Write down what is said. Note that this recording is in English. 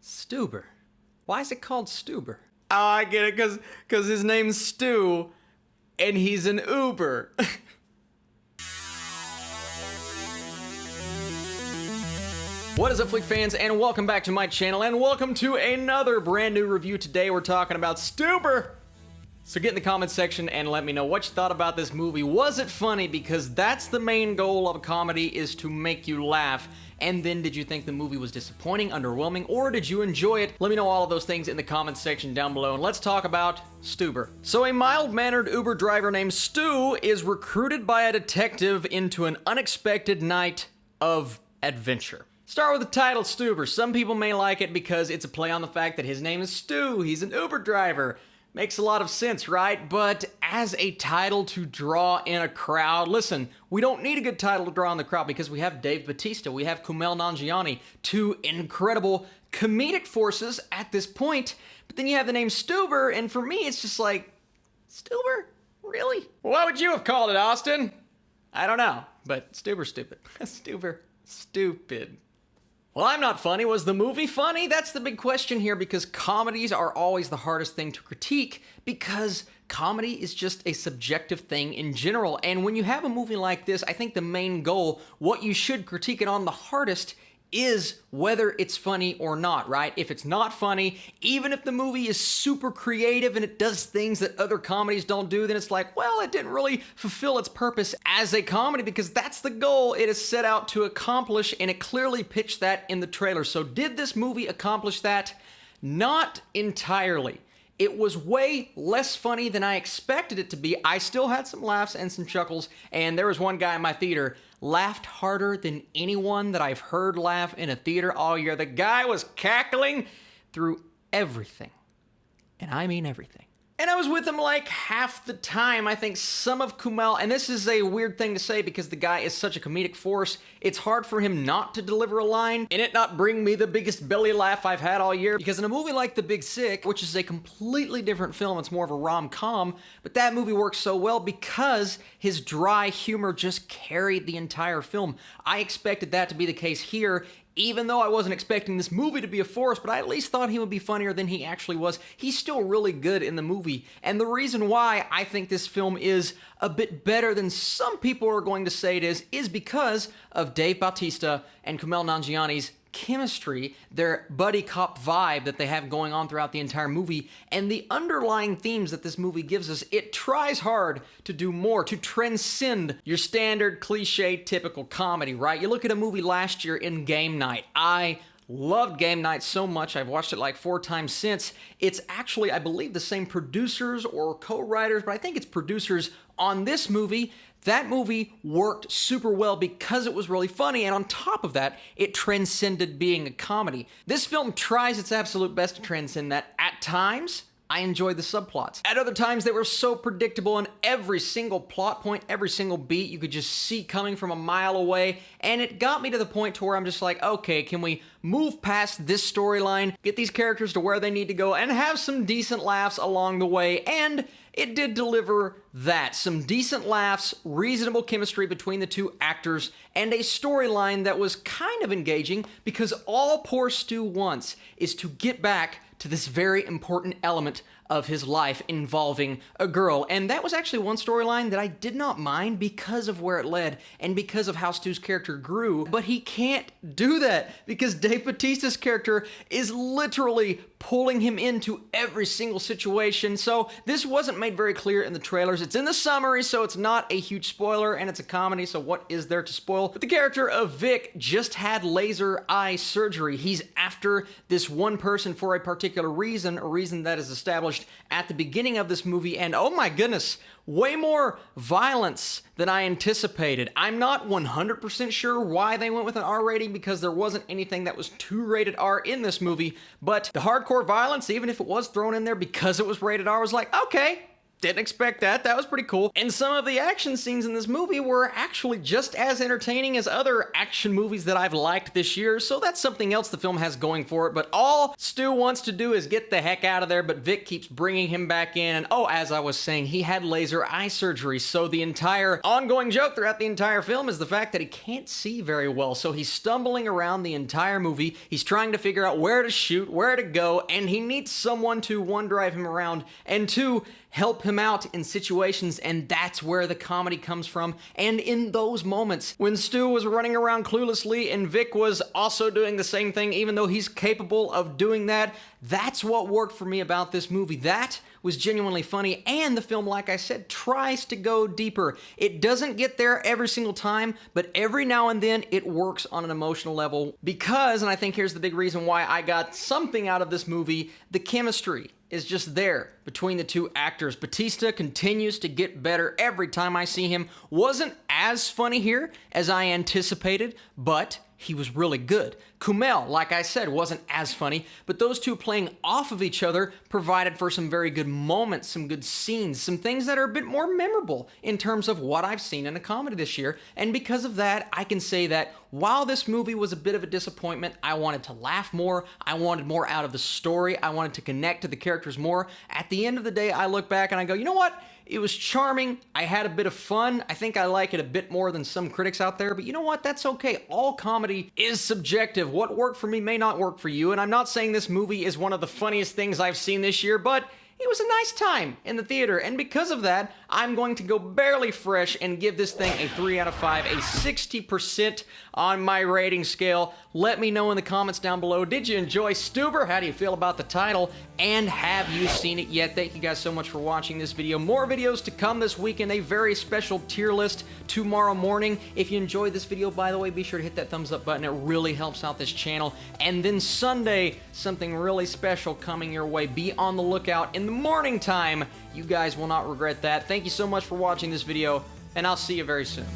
Stuber. Why is it called Stuber? Oh, I get it, because his name's Stu, and he's an Uber. What is up, Flick fans, and welcome back to my channel, and welcome to another brand new review. Today we're talking about Stuber. So get in the comments section and let me know what you thought about this movie. Was it funny? Because that's the main goal of a comedy, is to make you laugh. And then did you think the movie was disappointing, underwhelming, or did you enjoy it? Let me know all of those things in the comments section down below, and let's talk about Stuber. So a mild-mannered Uber driver named Stu is recruited by a detective into an unexpected night of adventure. Start with the title, Stuber. Some people may like it because it's a play on the fact that his name is Stu. He's an Uber driver. Makes a lot of sense, right? But as a title to draw in a crowd, listen, we don't need a good title to draw in the crowd because we have Dave Bautista, we have Kumail Nanjiani, two incredible comedic forces at this point. But then you have the name Stuber, and for me, it's just like, Stuber? Really? What would you have called it, Austin? I don't know, but Stuber's stupid. Stuber, stupid. Well, I'm not funny. Was the movie funny? That's the big question here, because comedies are always the hardest thing to critique because comedy is just a subjective thing in general. And when you have a movie like this, I think the main goal, what you should critique it on the hardest, is whether it's funny or not, right? If it's not funny, even if the movie is super creative and it does things that other comedies don't do, then it's like, well, it didn't really fulfill its purpose as a comedy, because that's the goal it is set out to accomplish, and it clearly pitched that in the trailer. So did this movie accomplish that? Not entirely. It was way less funny than I expected it to be. I still had some laughs and some chuckles, and there was one guy in my theater laughed harder than anyone that I've heard laugh in a theater all year. The guy was cackling through everything, and I mean everything. And I was with him like half the time. I think some of Kumail, and this is a weird thing to say because the guy is such a comedic force, it's hard for him not to deliver a line and it not bring me the biggest belly laugh I've had all year. Because in a movie like The Big Sick, which is a completely different film, it's more of a rom-com, but that movie works so well because his dry humor just carried the entire film. I expected that to be the case here, even though I wasn't expecting this movie to be a force, but I at least thought he would be funnier than he actually was. He's still really good in the movie, and the reason why I think this film is a bit better than some people are going to say it is because of Dave Bautista and Kumail Nanjiani's chemistry, their buddy cop vibe that they have going on throughout the entire movie, and the underlying themes that this movie gives us. It tries hard to do more, to transcend your standard cliche typical comedy, right? You look at a movie last year in Game Night. I loved Game Night so much, I've watched it like 4 times since. It's actually, I believe, the same producers or co-writers, but I think it's producers on this movie. That movie worked super well because it was really funny, and on top of that, it transcended being a comedy. This film tries its absolute best to transcend that. At times, I enjoyed the subplots. At other times, they were so predictable, and every single plot point, every single beat, you could just see coming from a mile away, and it got me to the point to where I'm just like, okay, can we move past this storyline, get these characters to where they need to go, and have some decent laughs along the way? And it did deliver that. Some decent laughs, reasonable chemistry between the two actors, and a storyline that was kind of engaging, because all poor Stu wants is to get back to this very important element of his life involving a girl. And that was actually one storyline that I did not mind because of where it led and because of how Stu's character grew. But he can't do that because Dave Bautista's character is literally pulling him into every single situation. So this wasn't made very clear in the trailers. It's in the summary, so it's not a huge spoiler, and it's a comedy, so what is there to spoil? But the character of Vic just had laser eye surgery. He's after this one person for a particular reason, a reason that is established at the beginning of this movie, and oh my goodness, way more violence than I anticipated. I'm not 100% sure why they went with an R rating, because there wasn't anything that was too rated R in this movie, but the hardcore violence, even if it was thrown in there because it was rated R, was like, okay, Didn't expect that. That was pretty cool. And some of the action scenes in this movie were actually just as entertaining as other action movies that I've liked this year, so that's something else the film has going for it. But all Stu wants to do is get the heck out of there, but Vic keeps bringing him back in. And oh, as I was saying, he had laser eye surgery, so the entire ongoing joke throughout the entire film is the fact that he can't see very well. So he's stumbling around the entire movie. He's trying to figure out where to shoot, where to go, and he needs someone to, one, drive him around, and two, help him out in situations, and that's where the comedy comes from. And in those moments, when Stu was running around cluelessly and Vic was also doing the same thing, even though he's capable of doing that, that's what worked for me about this movie. That was genuinely funny, and the film, like I said, tries to go deeper. It doesn't get there every single time, but every now and then it works on an emotional level because, and I think here's the big reason why I got something out of this movie, the chemistry is just there between the two actors. Batista continues to get better every time I see him. Wasn't as funny here as I anticipated, but he was really good. Kumail, like I said, wasn't as funny, but those two playing off of each other provided for some very good moments, some good scenes, some things that are a bit more memorable in terms of what I've seen in a comedy this year. And because of that, I can say that while this movie was a bit of a disappointment, I wanted to laugh more, I wanted more out of the story, I wanted to connect to the characters more. At the end of the day, I look back and I go, you know what? It was charming. I had a bit of fun. I think I like it a bit more than some critics out there, but you know what? That's okay. All comedy is subjective. What worked for me may not work for you, and I'm not saying this movie is one of the funniest things I've seen this year, but it was a nice time in the theater, and because of that, I'm going to go barely fresh and give this thing a 3 out of 5, a 60% on my rating scale. Let me know in the comments down below, did you enjoy Stuber? How do you feel about the title? And have you seen it yet? Thank you guys so much for watching this video. More videos to come this weekend, a very special tier list tomorrow morning. If you enjoyed this video, by the way, be sure to hit that thumbs up button. It really helps out this channel. And then Sunday, something really special coming your way. Be on the lookout in the morning time. You guys will not regret that. Thank you so much for watching this video, and I'll see you very soon.